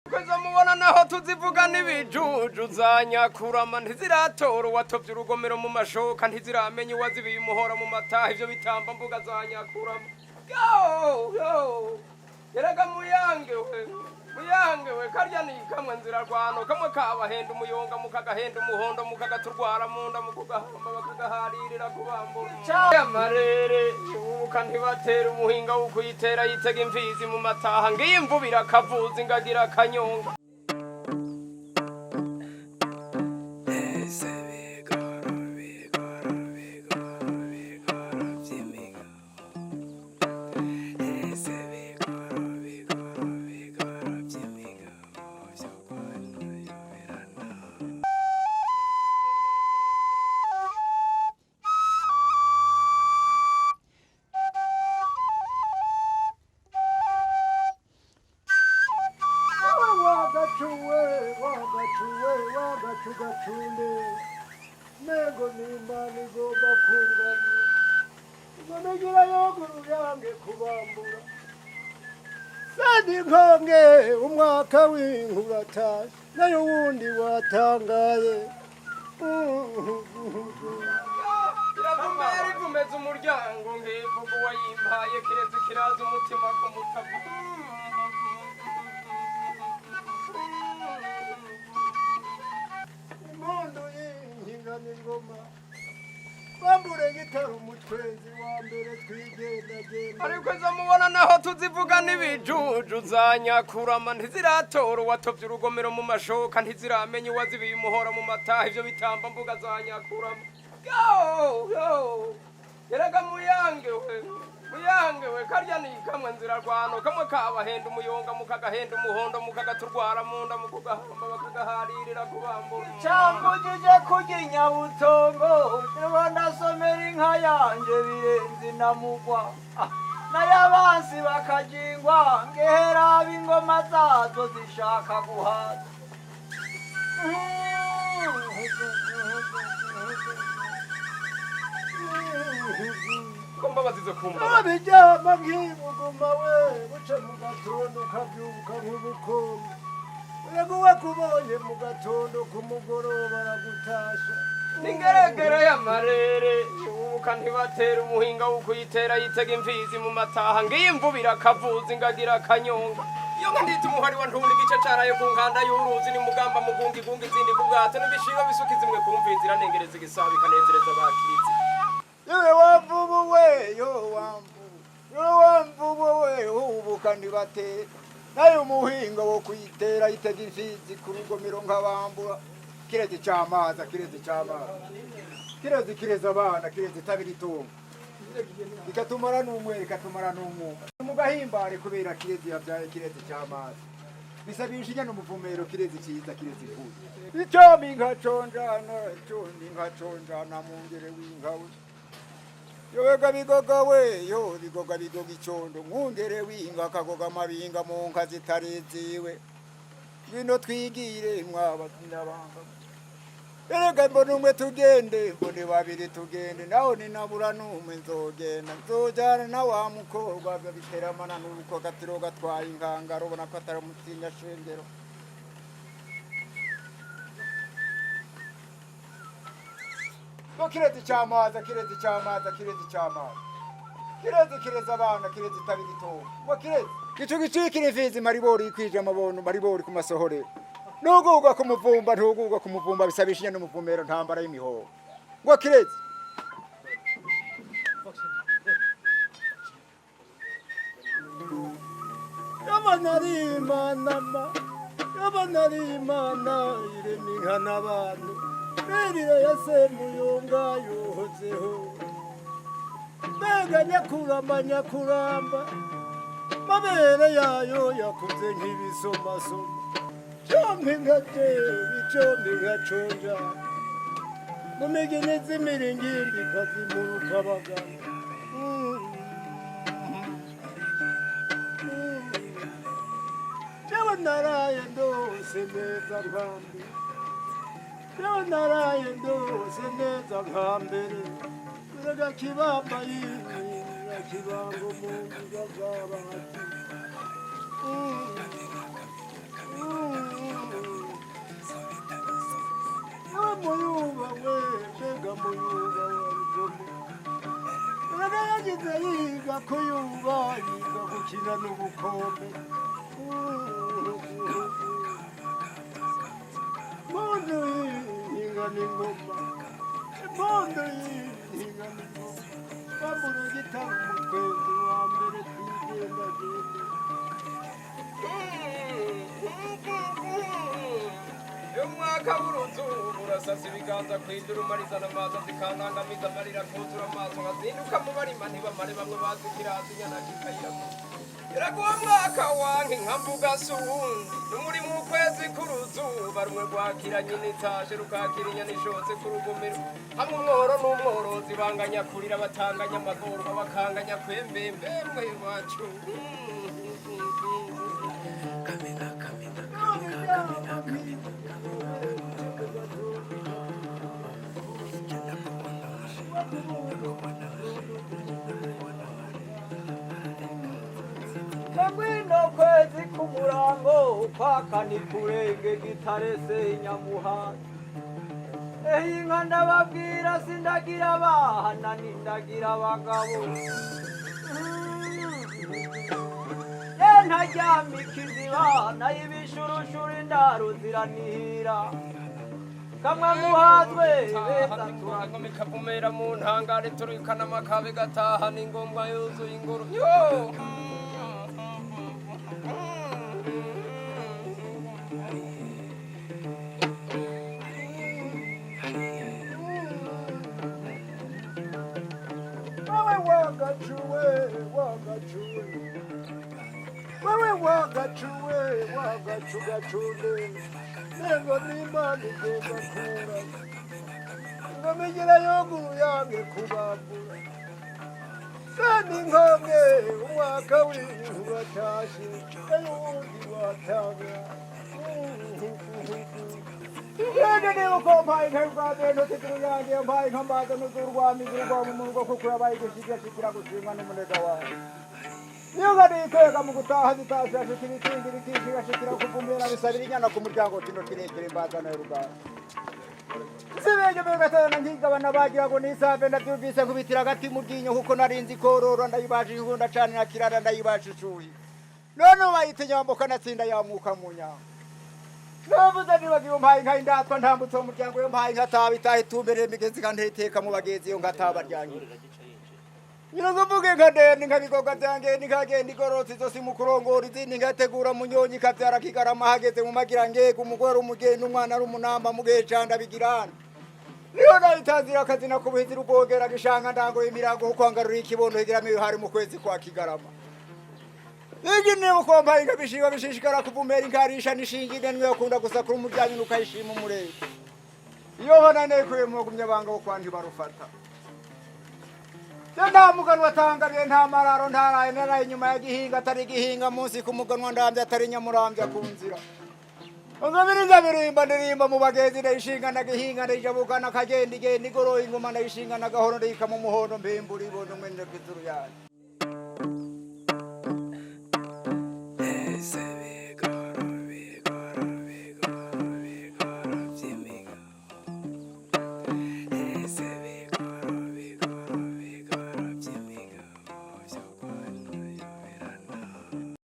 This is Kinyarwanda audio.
kweza mubona naho tuzivuga n'ibijuju za nyakurama ntiziratora uwatovye urugomero mu mashoka ntiziramenye uwazibiye umuhora mu mataha ivyo bitamba mbuga za nyakurama yerega muyange we karya ni kamwe nzira rwano kamwe kabahenda umuyonga mukagahenda umuhondo mukagaturwara munda mukugahamba bakagaharirira kubambura amarere ubuka ntibatera umuhinga wo kuyitera yitega imfizi mu mataha ngiye imvubira kavuza ingagira kanyonga Chugachule nego nimani goba kungani ugonegira yoguru yange kubambura sandi nkonge umwaka w'inkurataje nayo wundi watangaye irakumera igumeza umuryango ngivuga uwayimpaye kireze kiraza umutima ku mutavu ingoma bambure gitara umutwezi wa mbere twigendagenda ariko za mubona naho tuzivuga n'ibijuju za nyakurama ntiziratora uwatovye urugomero mu mashoka ntiziramenye uwazibiye umuhora mu mataha ivyo bitamba mbuga za nyakurama yerega muyange we karya ni kamwe nzira rwano kamwe kabahenda umuyonga mukagahenda umuhondo mukagaturwara munda mukugahamba bakagaharirira kubambura cambujije kurya inyabutongo nibona somera inka yanje birenze namugwa n'ayabansi bakajingwa ngehera ab'ingoma zazo zishaka guhaza kombabazize kumba abijama nk'ibuguma we buce mu gatondo ukabyuka nk'ubukombe uraguwe kubonye mu gatondo ku mugoroba aragutasha n'ingeregere y'amarere ubuka ntibatera umuhinga wo kuyitera yitega imfizi mu mataha ngiye imvubira kavuza ingagira kanyonga iyo nka ndita umuhari wa ntundi igice caraye ku nkanda y'uruzi ni mugamba mugunga igunga izindi ku bwato n'ibishiro bisuka zimwe ku mfizi iranengereza igisabo ikanezereza abakirizi yewe wamvubu we yo wamvubu we ubuka ntibatera nayo umuhinga wo kuyitera yitega imfizi ku rugomero nk'abambura kirezi cy'amazi kirezi abana kirezi itabira itungo ikatumara n'umwuma mugahimbare kubera kirezi yabyaye kirezi cy'amazi bisabisha inyana umuvumero kirezi cyiza kirezi ivuye icyomi nkaconjana mu ngere w'inkawe yoga bigoga we yo bigoga icondo nkungere winga kagoga amabinga mu nka zitareziwe ngwino twigire mwabanyabanga erega mbona umwe tugende mbone babiri tugende naho ninabura n'umwe nzojana na wa mukobwa biteramana n'uruko gatiro gatwaye inkangaro ubona ko ataramutinya shengero kirezi cy'amazi kirezi abana kirezi itabira itongo ngo kirezi gicu gicikira imfizi maribori ikwije amabono maribori ku masohorero ntugugwa ku muvumba bisabisha inyana umuvumero ntambara y'imihoho ngo kirezi yabana ari imana irema inka n'abantu Merire yasemuyonga yohozeho mbega nyakuramba mabere yayo yakuze nk'ibisomasoma compi nkaconja mu migini z'imiringimbi kazimuruka abaganga jewe naraye ndose neza nkambi naraye ndose neza nka mbere urega kibamba yinira kibango mu nziga z'abahati maze yiga kuyuba yiga gukina n'ubukombe impundu yihinga n'ingoma impundu yihinga n'ingoma bambura igitabo umutwenzi wa mbere twigendagende umwaka w'uruzuba urasasa ibiganza kwindura umarizana amazi zikandangamiza amarira kuzura amaso nkazinduka mu barima ntibamare bamwe bazi ikirazi inyana kikayira iraguha mwaka wanke nka mvuga si uwundi n'umuri mu kwezi k'uruzuba rumwe rwakiranye n'itashe rukakira inyana ishotse ku rugomero hamwe umworo n'umworozi banganya kurira batanganya amagorwa bakanganya kwembembe mwe iwacu Kamwino kwezi kumurango upaka ni kurenge gitarese nyamuhanga inka ndababwira sindagira abana nindagira abagabo ntaryamika izibana y'ibishurushuru indaro ziranihira kamwe muhazwe beza kavumera mu ntangare turikana amakabe gataha ni ngombwa yuzuye ingoro yo wewe wagacuwe wagacugacunde nego n'imana igenda kura ngamenyera yoguru yange kubambura kandi nkomwe umwaka w'ibintu batashe n'uwundi watanga Yende niba uko mpaye nk'ubwabwe ntutikira yange mpaye nk'ambaza n'uzurwamizi urwamo mu rugo kuko yabaye gushigashikira gushimwa n'umunega wawe iyo ngadikeka mu gutaha zitashe ashikira ikindi rikishigashikira kuvumera bisabira inyana ku muryango kino kirekire imbazana y'uruganda sibenge begatana nkigabana bagira ngo nisave ndabyumvise nkubitira agati mu ryinyo kuko narinzi korora ndayibasha inkunda cane na kirara ndayibasha ishuhi none bayite nyambuka natsinda yamuka mu nyamba navuze nibagiwe mpaye nka indatwa ntambutse mu muryango yo mpaye nkataba itahe tumbereye imigenzi kandi iteka mu bagezi yo ngataba ryangire Niravuge nkadeni nkabigoga byange nikagenda igorotsi zose mu kurongora izindi ngategura munyonyi kavyara kigarama hageze mu magira ngeke umugore umugeni umwana ari umunamba mugecanda bigirana niyo nayitanzira akazina kubuhizi rubogera gishanga ndango y'imirango kuko angarura ikibondo higiramo hari mu kwezi kwa kigarama Nigine mukompa inga bishiga bishishikara kuvumera inkarisha nishingide niwe akunda gusakura umuryanyi nukayishima umurebe iyo honane kuye mu gumyabanga wo kwandi barufata Nda muganwa atangariye nta mararo ntaraye naraye nyuma ya gihinga atari gihinga munsi ku muganwa ndambye atari nyamurambye kunzira Ngabiriza birimba ndirimba mu bagezi ndayishinga ndagihinga ndayijabukana kagenda igenda igoroye ingoma ndayishinga nagahoro ndayika mu muhondo mbemburi bono mwende kwizuru yaje